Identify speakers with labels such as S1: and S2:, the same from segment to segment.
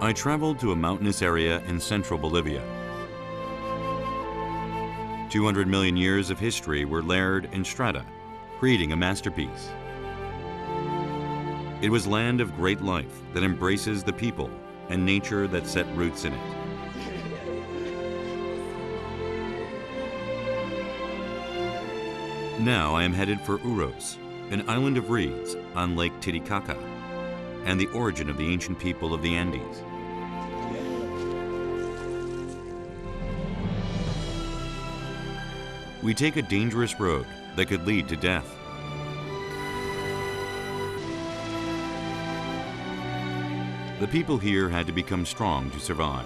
S1: I traveled to a mountainous area in central Bolivia. 200 million years of history were layered in strata, creating a masterpiece. It was land of great life that embraces the people and nature that set roots in it. Now I am headed for Uros, an island of reeds on Lake Titicaca, and the origin of the ancient people of the Andes. We take a dangerous road that could lead to death. The people here had to become strong to survive.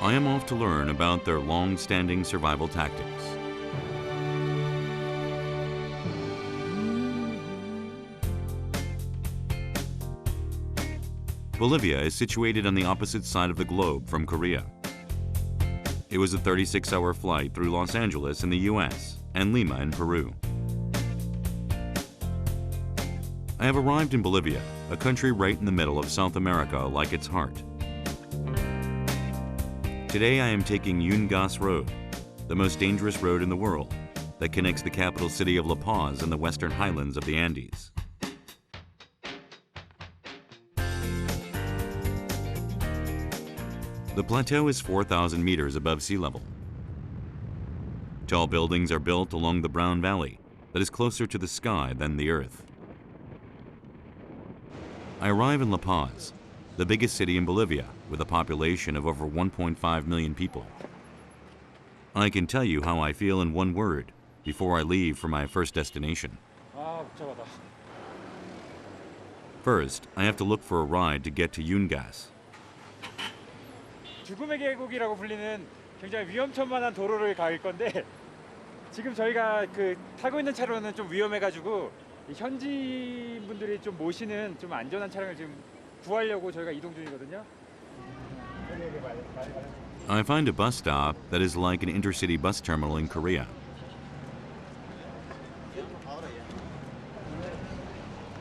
S1: I am off to learn about their long-standing survival tactics. Bolivia is situated on the opposite side of the globe from Korea. It was a 36-hour flight through Los Angeles in the US and Lima in Peru. I have arrived in Bolivia, a country right in the middle of South America like its heart. Today I am taking Yungas Road, the most dangerous road in the world that connects the capital city of La Paz and the western highlands of the Andes. The plateau is 4,000 meters above sea level. Tall buildings are built along the brown valley that is closer to the sky than the earth. I arrive in La Paz, the biggest city in Bolivia with a population of over 1.5 million people. I can tell you how I feel in one word before I leave for my first destination. First, I have to look for a ride to get to Yungas.
S2: 죽음의 계곡이라고 불리는 굉장히 위험천만한 도로를 갈 건데 지금 저희가 타고 있는 차로는 좀 위험해가지고 현지 분들이 좀 모시는 좀 안전한 차량을 지금 구하려고 저희가 이동 중이거든요.
S1: I find a bus stop that is like an intercity bus terminal in Korea.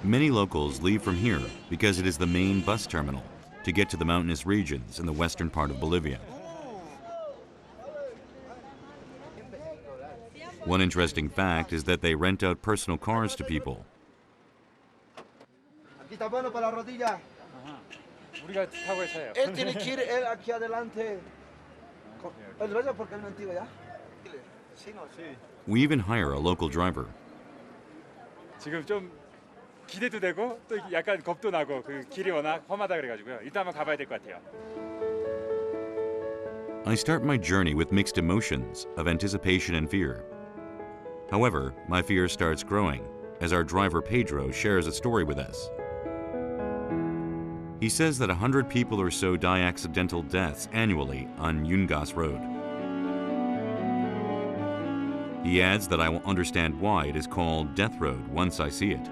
S1: Many locals leave from here because it is the main bus terminal to get to the mountainous regions in the western part of Bolivia. One interesting fact is that they rent out personal cars to people.
S2: 우리가 타고의 차예요.
S3: Él tiene que ir él aquí adelante.
S1: We even hire a local driver.
S2: 지금 좀 기대도 되고 또 약간 겁도 나고 길이 워낙 험하다 그래가지고요. 일단 한번 가봐야 될 것 같아요.
S1: I start my journey with mixed emotions of anticipation and fear. However, my fear starts growing as our driver Pedro shares a story with us. He says that 100 people or so die accidental deaths annually on Yungas Road. He adds that I will understand why it is called Death Road once I see it.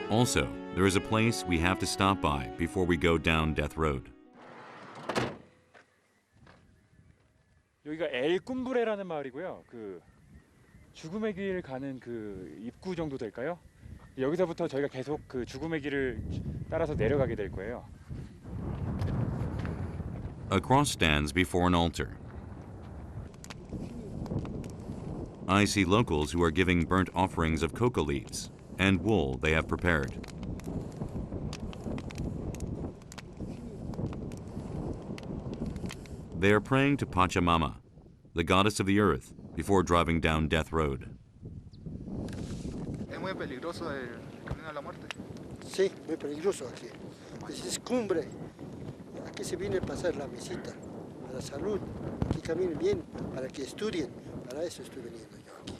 S1: Also, there is a place we have to stop by before we go down Death Road.
S2: 여기가 엘꿈브레라는 마을이고요. 죽음의 길 가는 입구 정도 될까요? 여기서부터 저희가 계속 죽음의 길을 따라서 내려가게 될 거예요.
S1: A cross stands before an altar. I see locals who are giving burnt offerings of coca leaves and wool they have prepared. They are praying to Pachamama, the goddess of the earth, before driving down Death Road.
S4: Es muy peligroso el camino a la muerte.
S3: Sí, muy peligroso aquí. Es cumbre. Aquí se viene a pasar la visita, para la salud. Aquí caminen bien, para que estudien. Para eso estoy veniendo yo aquí.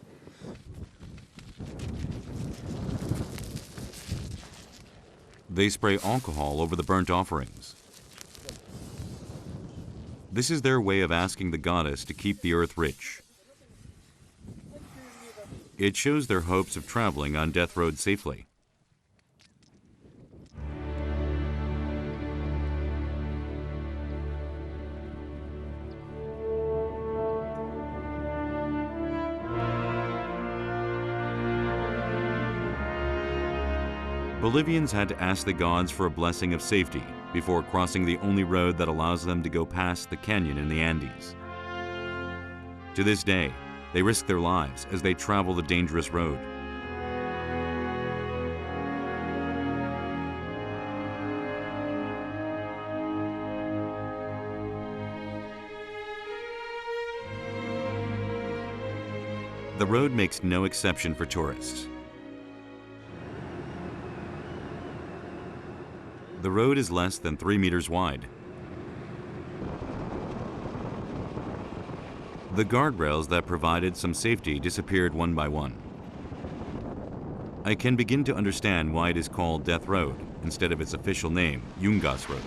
S1: They spray alcohol over the burnt offerings. This is their way of asking the goddess to keep the earth rich. It shows their hopes of traveling on Death Road safely. Bolivians had to ask the gods for a blessing of safety before crossing the only road that allows them to go past the canyon in the Andes. To this day, they risk their lives as they travel the dangerous road. The road makes no exception for tourists. The road is less than 3 meters wide. The guardrails that provided some safety disappeared one by one. I can begin to understand why it is called Death Road instead of its official name, Yungas Road.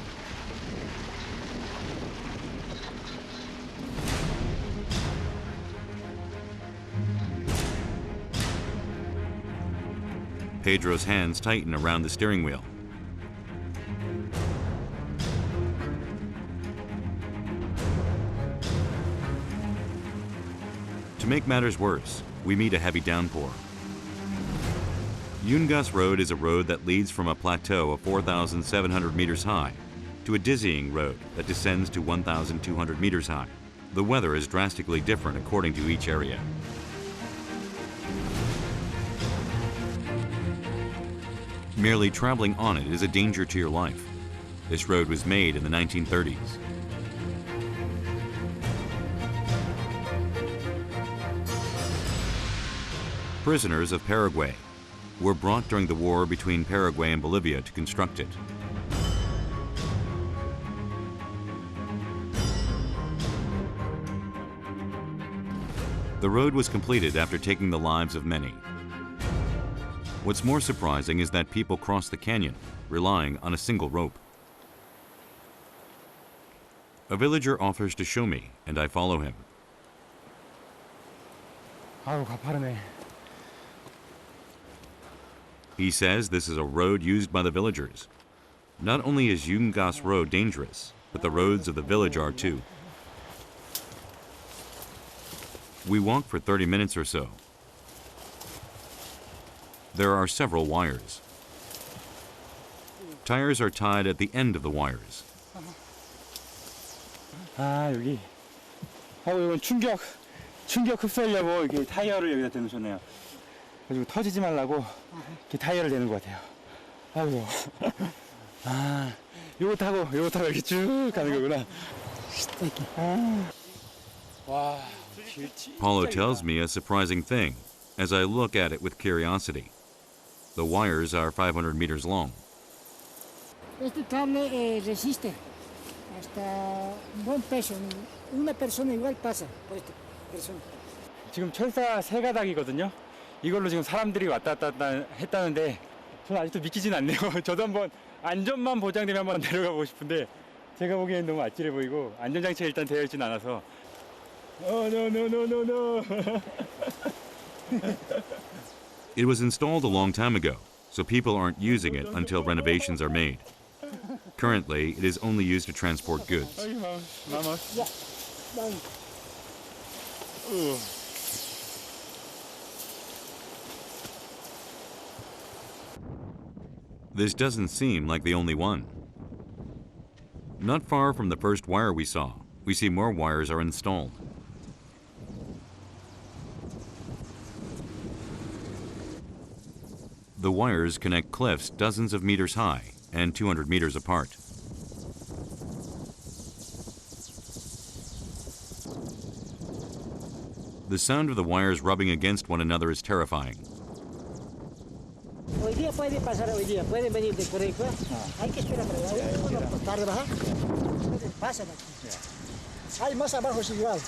S1: Pedro's hands tighten around the steering wheel. To make matters worse, we meet a heavy downpour. Yungas Road is a road that leads from a plateau of 4,700 meters high to a dizzying road that descends to 1,200 meters high. The weather is drastically different according to each area. Merely traveling on it is a danger to your life. This road was made in the 1930s. Prisoners of Paraguay were brought during the war between Paraguay and Bolivia to construct it. The road was completed after taking the lives of many. What's more surprising is that people cross the canyon, relying on a single rope. A villager offers to show me, and I follow him.
S2: 아우, 가파르네.
S1: He says this is a road used by the villagers. Not only is Yungas Road dangerous, but the roads of the village are too. We walk for 30 minutes or so. There are several wires. Tires are tied at the end of the wires.
S2: 아, 여기. 이건 충격 흡수하려고 이렇게 타이어를 여기다 대놓으셨네요. 그리고 터지지 말라고 이렇게 타이어를 대는 것 같아요. 아이고. 요거 타고 이렇게 쭉 가는 거구나. 와,
S1: Paulo tells me a surprising thing as I look at it with curiosity. The wires are 500 meters long.
S5: Este cable resiste hasta un buen peso. Una persona igual pasa por esta persona.
S2: 지금 철사 세 가닥이거든요. 이걸로 지금 사람들이 왔다 갔다 했다는데 저는 아직도 믿기진 않네요. 저도 한번 안전만 보장되면 한번 내려가 보고 싶은데 제가 보기엔 너무 아찔해 보이고 안전장치가 일단 되어 있진 않아서. No.
S1: It was installed a long time ago, so people aren't using it until renovations are made. Currently, it is only used to transport goods.
S5: Ya, vamos.
S1: This doesn't seem like the only one. Not far from the first wire we saw, we see more wires are installed. The wires connect cliffs dozens of meters high and 200 meters apart. The sound of the wires rubbing against one another is terrifying.
S5: Hoy día puede pasar hoy día, pueden venir de Corea. Hay que esperar para tarde bajar. Pasan aquí. Hay más abajo es igual.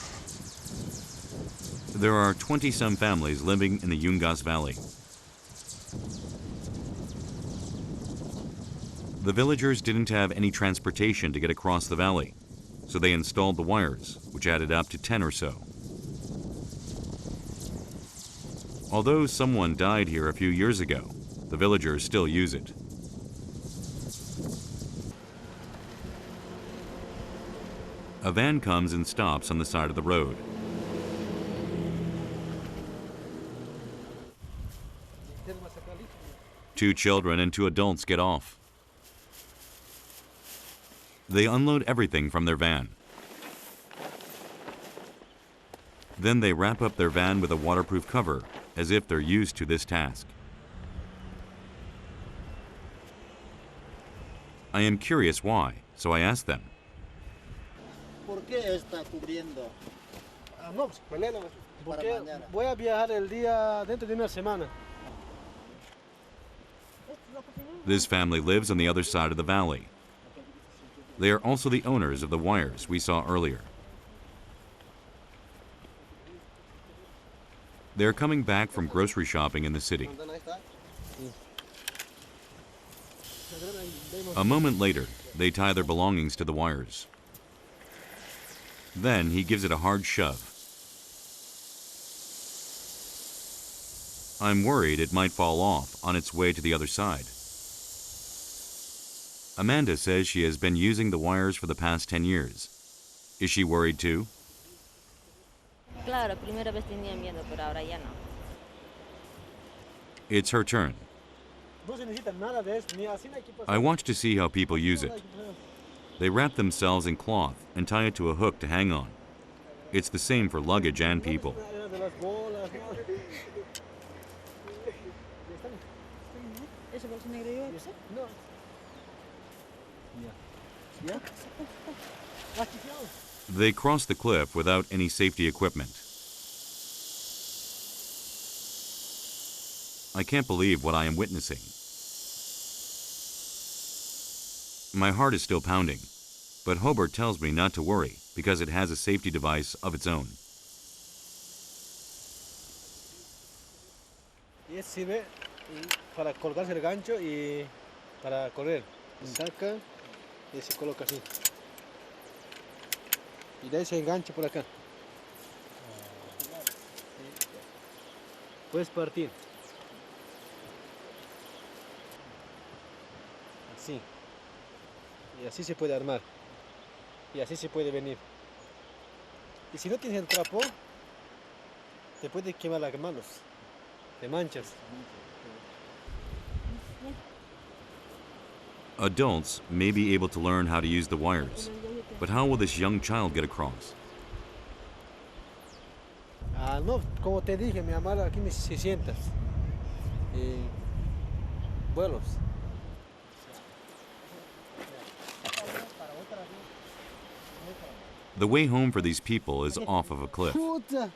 S1: There are 20-some families living in the Yungas Valley. The villagers didn't have any transportation to get across the valley, so they installed the wires, which added up to 10 or so. Although someone died here a few years ago, the villagers still use it. A van comes and stops on the side of the road. 2 children and 2 adults get off. They unload everything from their van. Then they wrap up their van with a waterproof cover, as if they're used to this task. I am curious why, so I ask them.
S5: ¿Por qué está cubriendo?
S3: No, pues, mañana,
S5: Para
S3: porque
S5: mañana.
S3: voy a viajar el día dentro de una semana.
S1: This family lives on the other side of the valley. They are also the owners of the wires we saw earlier. They are coming back from grocery shopping in the city.
S3: Ahí está.
S1: A moment later, they tie their belongings to the wires. Then he gives it a hard shove. I'm worried it might fall off on its way to the other side. Amanda says she has been using the wires for the past 10 years. Is she worried too?
S6: Claro, primera vez tenía miedo, pero ahora ya no.
S1: It's her turn.
S3: No se necesita nada de eso, ni así no hay que pasar.
S1: I watch to see how people use it. They wrap themselves in cloth and tie it to a hook to hang on. It's the same for luggage and people.
S3: De las bolas, ¿no?
S6: ¿Ese bolso negro iba a usar?
S3: No. Ya. Aquí quedó.
S1: They cross the cliff without any safety equipment. I can't believe what I am witnessing. My heart is still pounding, but Hobart tells me not to worry because it has a safety device of its own.
S3: Y este sirve para colgarse el gancho y para correr. Saca y se coloca así. Y de ahí se engancha por acá. Puedes partir. Así. Y así se puede armar. Y así se puede venir. Y si no tienes el trapo, te puede quemar las manos. Te manchas.
S1: Adults may be able to learn how to use the wires, but how will this young child get across?
S3: Ah, no, como te dije, mi amada, aquí me 600 vuelos.
S1: The way home for these people is off of a cliff.
S3: Puta.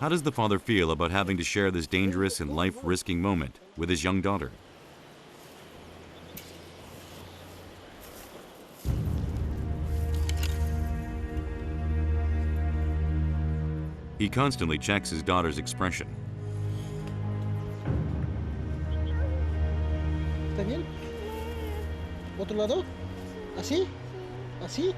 S1: How does the father feel about having to share this dangerous and life-risking moment with his young daughter? He constantly checks his daughter's expression.
S3: ¿Está bien? ¿Otro lado? ¿Así? ¿Así?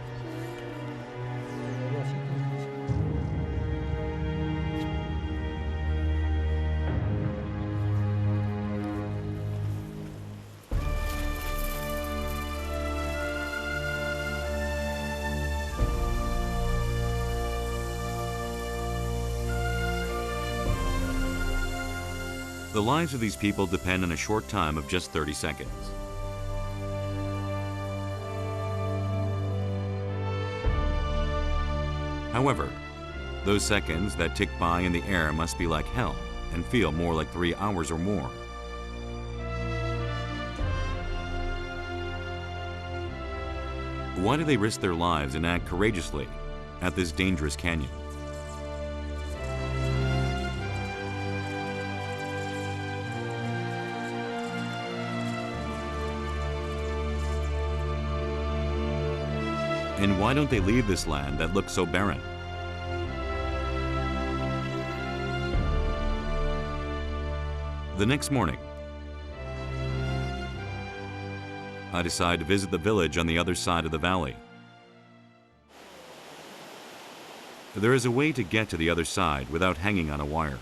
S1: The lives of these people depend on a short time of just 30 seconds. However, those seconds that tick by in the air must be like hell and feel more like 3 hours or more. Why do they risk their lives and act courageously at this dangerous canyon? And why don't they leave this land that looks so barren? The next morning, I decide to visit the village on the other side of the valley. There is a way to get to the other side without hanging on a wire.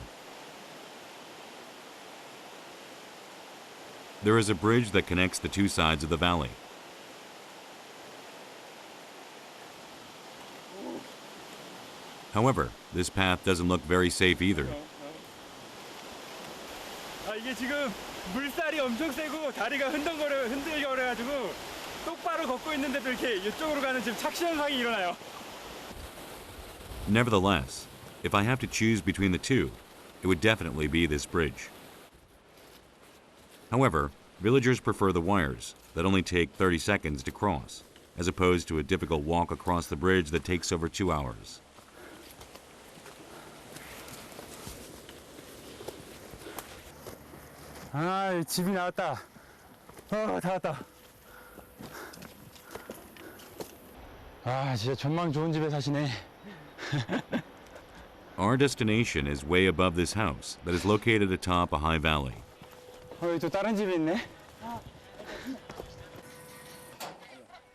S1: There is a bridge that connects the two sides of the valley. However, this path doesn't look very safe either.
S2: 이게 지금 물살이 엄청 세고 다리가 흔들거려가지고 똑바로 걷고 있는데도 이렇게 이쪽으로 가는 지금 착시 현상이 일어나요.
S1: Nevertheless, if I have to choose between the two, it would definitely be this bridge. However, villagers prefer the wires that only take 30 seconds to cross, as opposed to a difficult walk across the bridge that takes over 2 hours.
S2: 아, 집이 나왔다. 다 왔다. 아, 진짜 전망 좋은 집에 사시네.
S1: Our destination is way above this house that is located atop a high valley.
S2: 여기 또 다른 집이 있네.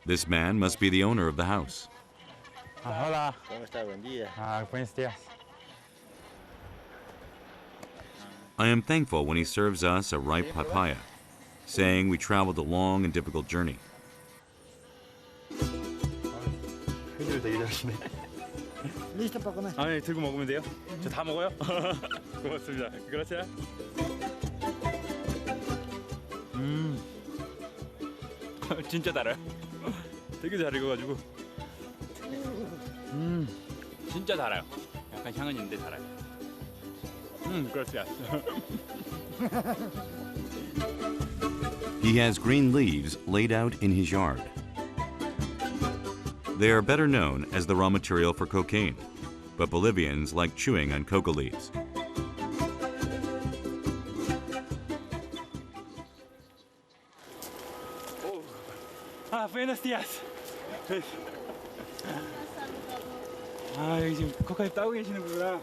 S1: This man must be the owner of the house.
S2: Hola.
S3: ¿Cómo está? Buen día.
S2: Buenos días.
S1: I am thankful when he serves us a ripe papaya, saying we traveled a long and difficult journey.
S2: 해줄 되게 잘하시네.
S5: Listo para comer.
S2: 네, 들고 먹으면 돼요? 저 다 먹어요? 고맙습니다. 그렇죠? 진짜 달아요. 되게 잘 익어가지고. 진짜 달아요. 약간 향은 있는데 달아요. 그렇죠.
S1: He has green leaves laid out in his yard. They are better known as the raw material for cocaine, but Bolivians like chewing on coca leaves.
S2: Buenos días. 여기 지금 코카잎 따고 계시는구나.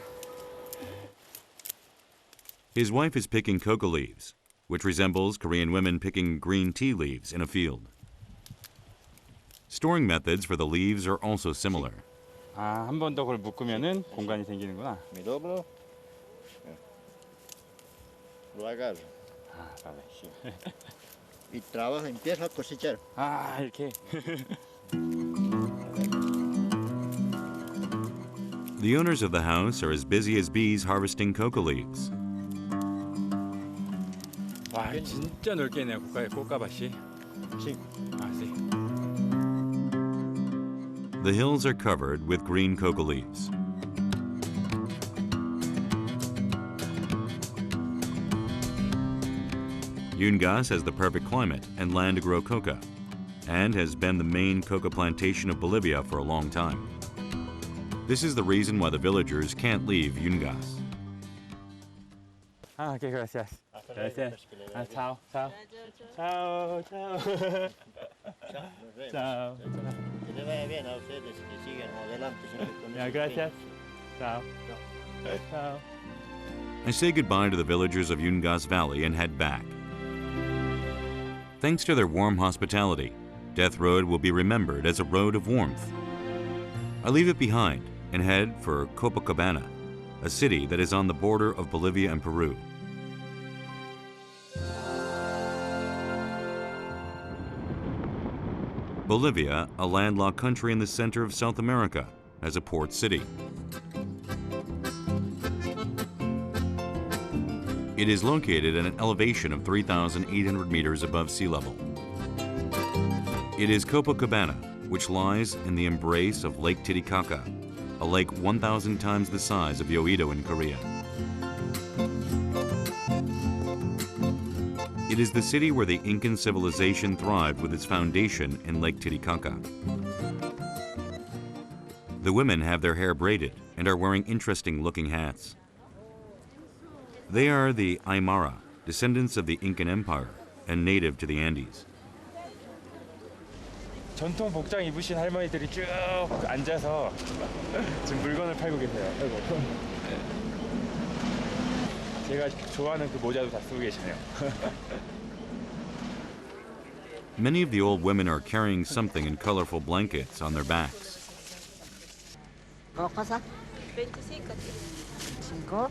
S1: His wife is picking coca leaves, which resembles Korean women picking green tea leaves in a field. Storing methods for the leaves are also similar.
S2: 한 번 더 그걸 묶으면은 공간이 생기는구나.
S3: Me doblo. Lo agarro.
S2: vale.
S3: Y trabajo, empiezo a cosechar.
S2: 이렇게.
S1: The owners of the house are as busy as bees harvesting coca leaves.
S2: 와, 진짜 넓게 있네요. 꽃가밭이.
S3: Sí.
S2: sí.
S1: The hills are covered with green coca leaves. Yungas has the perfect climate and land to grow coca, and has been the main coca plantation of Bolivia for a long time. This is the reason why the villagers can't leave Yungas.
S2: Okay, gracias. Gracias. Chao, chao. Chao, chao. Chao.
S3: Que le vaya bien a ustedes, que sigan adelante siempre con
S2: Ya,
S3: ese
S2: gracias.
S3: empeño.
S2: Chao. Chao.
S1: I say goodbye to the villagers of Yungas Valley and head back. Thanks to their warm hospitality, Death Road will be remembered as a road of warmth. I leave it behind and head for Copacabana, a city that is on the border of Bolivia and Peru. Bolivia, a landlocked country in the center of South America, has a port city. It is located at an elevation of 3,800 meters above sea level. It is Copacabana, which lies in the embrace of Lake Titicaca, a lake 1,000 times the size of Yeouido in Korea. It is the city where the Incan civilization thrived with its foundation in Lake Titicaca. The women have their hair braided and are wearing interesting-looking hats. They are the Aymara, descendants of the Incan Empire and native to the Andes.
S2: 전통 복장 입으신 할머니들이 쭉 앉아서 지금 물건을 팔고 계세요. 제가 좋아하는 그 모자도 다 쓰고 계시네요.
S1: Many of the old women are carrying something in colorful blankets on their backs.
S5: ¿Cosa?
S6: 25.
S5: 5.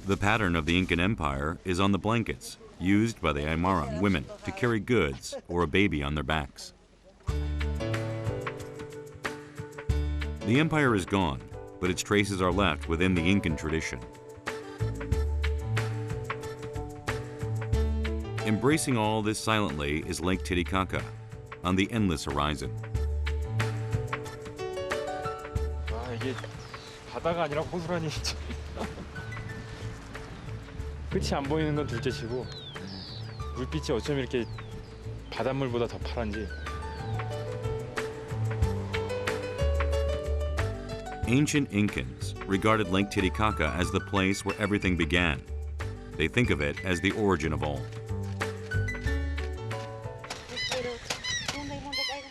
S1: The pattern of the Incan Empire is on the blankets used by the Aymara women to carry goods or a baby on their backs. The empire is gone, but its traces are left within the Incan tradition. Embracing all this silently is Lake Titicaca on the endless horizon.
S2: 아, 이게 바다가 아니라 호수라니. 끝이 안 보이는 건 둘째치고 물빛이 어쩜 이렇게 바닷물보다 더 파란지.
S1: Ancient Incans regarded Lake Titicaca as the place where everything began. They think of it as the origin of all.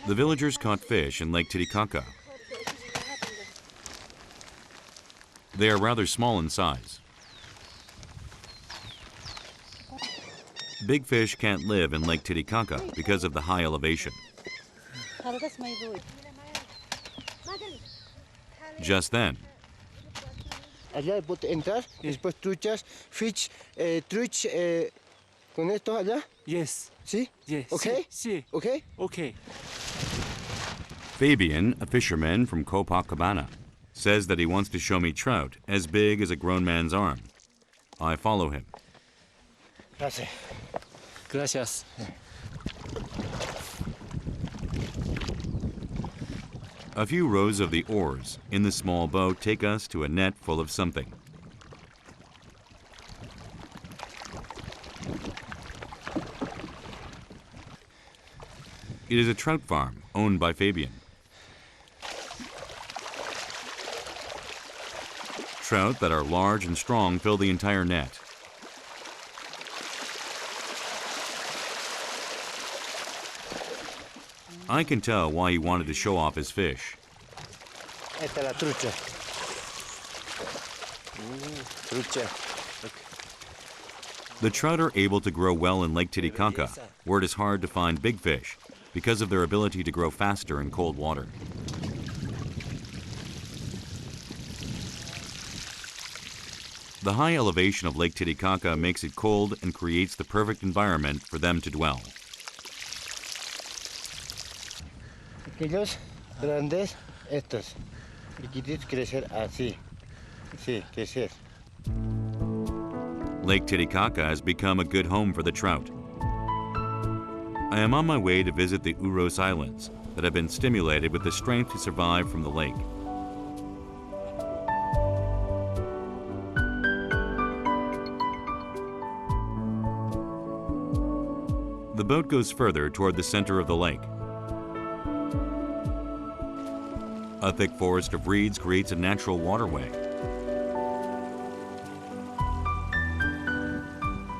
S1: The villagers caught fish in Lake Titicaca. They are rather small in size. Big fish can't live in Lake Titicaca because of the high elevation. Just then,
S7: Allá puede entrar, después truchas, fish, truch, con esto allá,
S8: Yes.
S7: ¿sí?
S8: Yes.
S7: Okay?
S8: Sí.
S7: Okay?
S8: Okay.
S1: Fabian, a fisherman from Copacabana, says that he wants to show me trout as big as a grown man's arm. I follow him.
S7: Gracias.
S8: Gracias.
S1: A few rows of the oars in the small boat take us to a net full of something. It is a trout farm owned by Fabian. Trout that are large and strong fill the entire net. I can tell why he wanted to show off his fish.
S7: Esta es la trucha. Trucha.
S1: The trout are able to grow well in Lake Titicaca, where it is hard to find big fish because of their ability to grow faster in cold water. The high elevation of Lake Titicaca makes it cold and creates the perfect environment for them to dwell.
S7: Aquellos grandes, estos. Chiquititos crecer así. Sí, crecer.
S1: Lake Titicaca has become a good home for the trout. I am on my way to visit the Uros Islands that have been stimulated with the strength to survive from the lake. The boat goes further toward the center of the lake. A thick forest of reeds creates a natural waterway.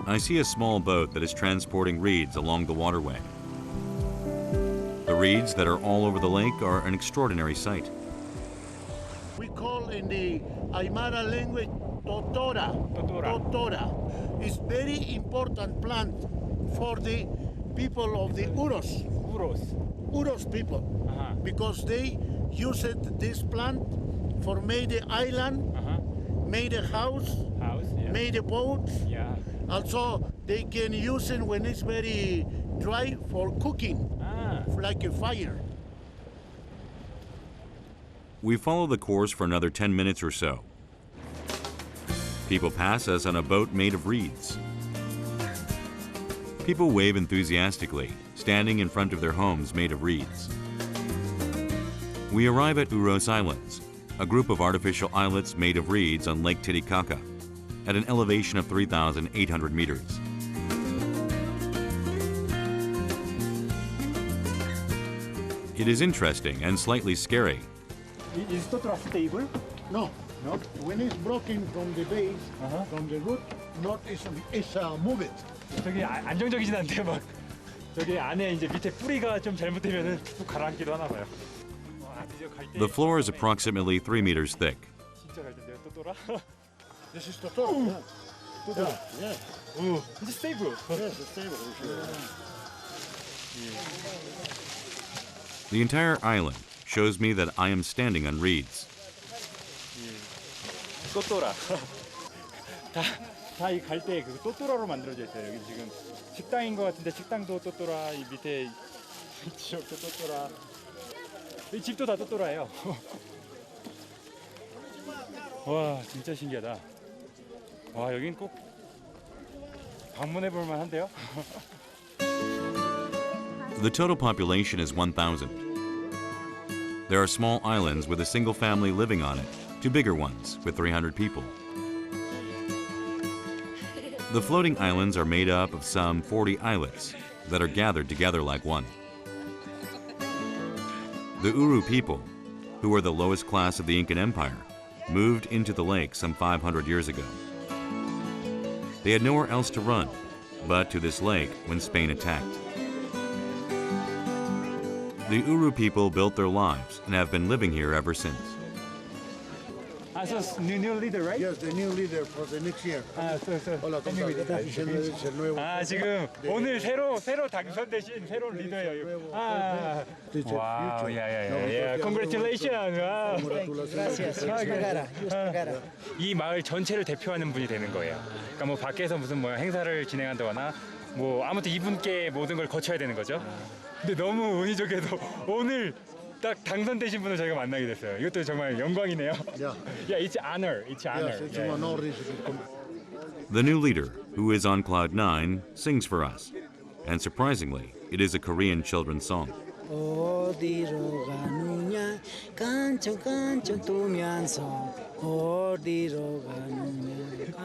S1: I see a small boat that is transporting reeds along the waterway. The reeds that are all over the lake are an extraordinary sight.
S9: We call in the Aymara language totora. Totora. It's very important plant for the people of the Uros. Uros people. Because they used this plant for made the island, made a house, made a boat. Also, they can use it when it's very dry for cooking, like a fire.
S1: We follow the course for another 10 minutes or so. People pass us on a boat made of reeds. People wave enthusiastically, standing in front of their homes made of reeds. We arrive at Uros Islands, a group of artificial islets made of reeds on Lake Titicaca, at an elevation of 3,800 meters. It is interesting and slightly scary.
S2: Is totora stable?
S9: No, no. When it's broken from the base, from the root, not it's move it.
S2: 저기 안정적이진 않대요. 막 저기 안에 이제 밑에 뿌리가 좀 잘못되면은 툭 가라앉기도 하나 봐요. 드디어 갈 때.
S1: The floor is approximately 3 meters thick.
S2: 진짜 갈 텐데요, 토토라.
S9: This is totora.
S2: 토토라.
S9: Yeah.
S2: 오, 진짜 stable.
S9: Yes, it's stable.
S1: The entire island shows me that I am standing on reeds.
S2: 토토라. 다 이 갈 때 그 또또라로 만들어져 있어요. 여기 지금 식당인 것 같은데 식당도 또또라, 이 밑에 지역도 또또라, 이 집도 다 또또라예요. 와, 진짜 신기하다. 와, 여긴 꼭 방문해 볼 만한데요?
S1: The total population is 1,000. There are small islands with a single family living on it, to bigger ones with 300 people. The floating islands are made up of some 40 islets that are gathered together like one. The Uru people, who were the lowest class of the Incan Empire, moved into the lake some 500 years ago. They had nowhere else to run but to this lake when Spain attacked. The Uru people built their lives and have been living here ever since.
S2: So new leader, right?
S9: Yes, the new leader for the next year. Hola, es el nuevo.
S2: 지금 오늘 새로 당선되신 새로운 리더예요. 와우, yeah. Congratulations.
S5: Gracias.
S2: 이 마을 전체를 대표하는 분이 되는 거예요. 그러니까 뭐 밖에서 무슨 뭐 행사를 진행한다거나 뭐 아무튼 이분께 모든 걸 거쳐야 되는 거죠. 근데 너무 운이 좋게도 오늘 딱 당선되신 분을 저희가 만나게 됐어요. 이것도 정말 영광이네요. Yeah, it's honor. It's honor.
S9: Yes, it's an honor.
S1: The new leader, who is on cloud 9, sings for us. And surprisingly, it is a Korean children's song.
S5: 어디로 가느냐 깐청깐청 뜨면서 어디로 가느냐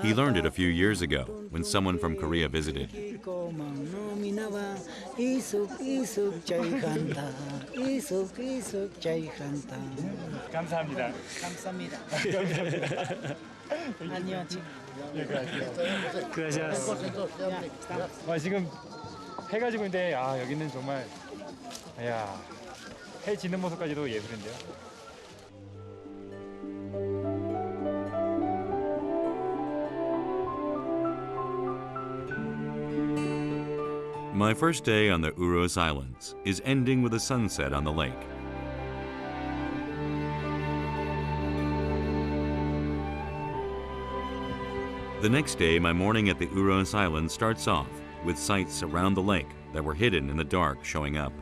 S1: He learned it a few years ago when someone from Korea visited.
S5: 꼬막 놈이 나와 이숙이숙 저희 간다 이숙이숙 저희 간다
S2: 감사합니다.
S5: 감사합니다 안녕
S8: Gracias.
S2: 지금 해가 지고 있는데 여기는 정말 해 지는 모습까지도 예술인데요.
S1: My first day on the Uros Islands is ending with a sunset on the lake. The next day, my morning at the Uros Islands starts off with sights around the lake that were hidden in the dark showing up.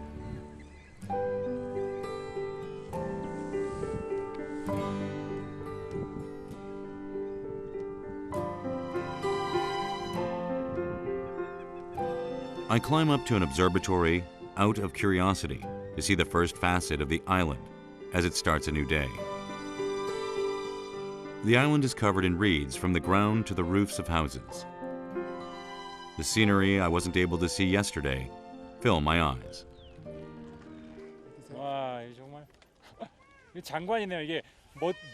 S1: I climb up to an observatory out of curiosity to see the first facet of the island as it starts a new day. The island is covered in reeds from the ground to the roofs of houses. The scenery I wasn't able to see yesterday fill my eyes.
S2: 와, 이 정말 이게 장관이네요. 이게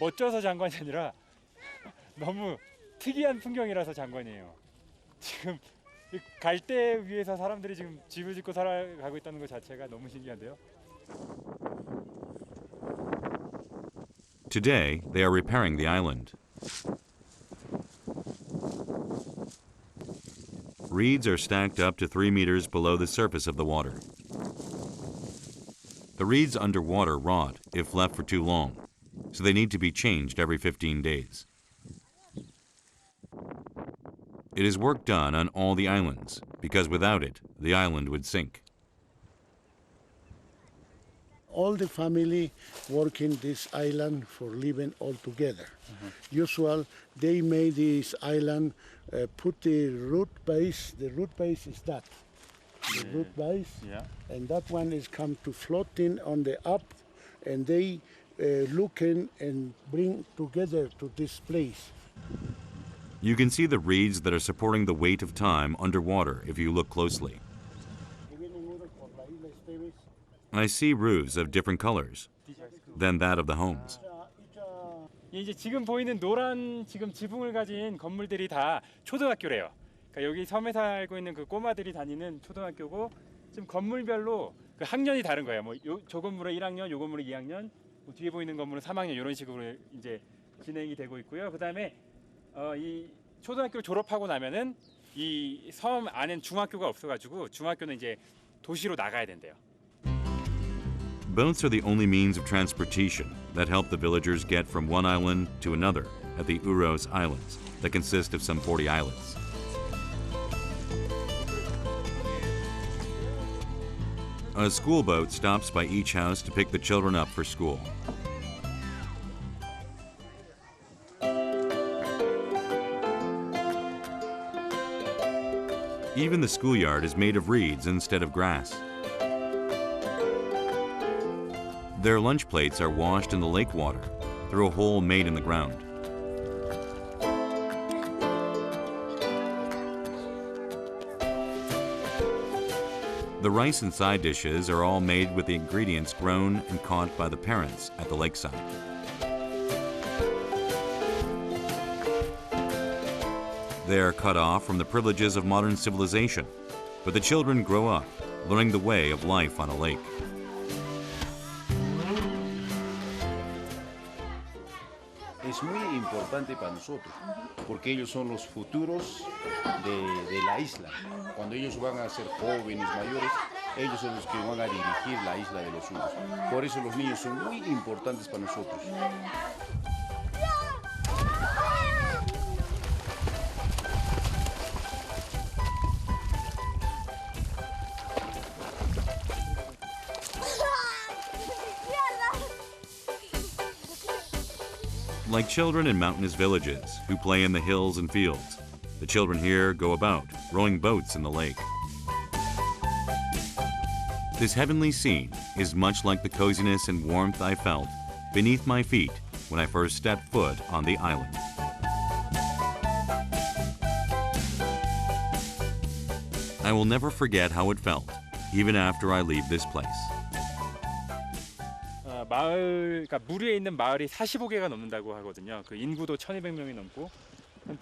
S2: 멋져서 장관이 아니라 너무 특이한 풍경이라서 장관이에요. 지금 갈대 위에서 사람들이 지금 집을 짓고 살아가고 있다는 것 자체가 너무 신기한데요.
S1: Today, they are repairing the island. Reeds are stacked up to 3 meters below the surface of the water. The reeds underwater rot if left for too long, so they need to be changed every 15 days. It is work done on all the islands, because without it, the island would sink.
S9: All the family working this island for living all together. Usual, they made this island, put the root base. The root base is that, the root base, and that one is come to floating on the up, and they looking and bring together to this place.
S1: You can see the reeds that are supporting the weight of time underwater if you look closely. I see roofs of different colors than that of the homes.
S2: 이제 지금 보이는 노란 지금 지붕을 가진 건물들이 다 초등학교래요. 그러니까 여기 섬에 살고 있는 그 꼬마들이 다니는 초등학교고 지금 건물별로 그 학년이 다른 거예요. 뭐 저 건물은 1학년, 요 건물은 2학년, 뭐 뒤에 보이는 건물은 3학년 이런 식으로 이제 진행이 되고 있고요. 그다음에 이 초등학교를 졸업하고 나면은 이 섬 안엔 중학교가 없어가지고 중학교는 이제 도시로 나가야 된대요.
S1: Boats are the only means of transportation that help the villagers get from one island to another at the Uros Islands that consist of some 40 islets. A school boat stops by each house to pick the children up for school. Even the schoolyard is made of reeds instead of grass. Their lunch plates are washed in the lake water through a hole made in the ground. The rice and side dishes are all made with the ingredients grown and caught by the parents at the lakeside. They are cut off from the privileges of modern civilization, but the children grow up learning the way of life on a lake.
S10: Es muy importante para nosotros, porque ellos son los futuros de la isla. Cuando ellos van a ser jóvenes, mayores, ellos son los que van a dirigir la isla de los Uros. Por eso los niños son muy importantes para nosotros.
S1: Like children in mountainous villages who play in the hills and fields, the children here go about, rowing boats in the lake. This heavenly scene is much like the coziness and warmth I felt beneath my feet when I first stepped foot on the island. I will never forget how it felt, even after I leave this place.
S2: 그러니까 물 위에 있는 마을이 45개가 넘는다고 하거든요. 그 인구도 1,200명이 넘고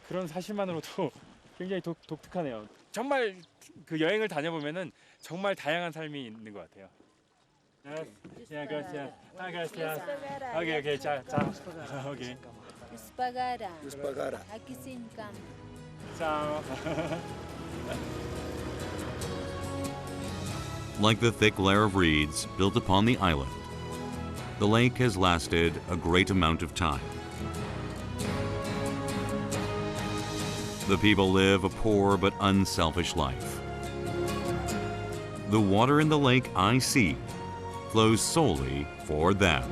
S2: 그런 사실만으로도 굉장히 독특하네요. 정말 그 여행을 다녀보면은 정말 다양한 삶이 있는 것 같아요. 오케이, 자, 오케이.
S11: Espagara. Aqui sim, campo.
S2: Ciao.
S1: Like the thick layer of reeds built upon the island, the lake has lasted a great amount of time. The people live a poor but unselfish life. The water in the lake I see flows solely for them.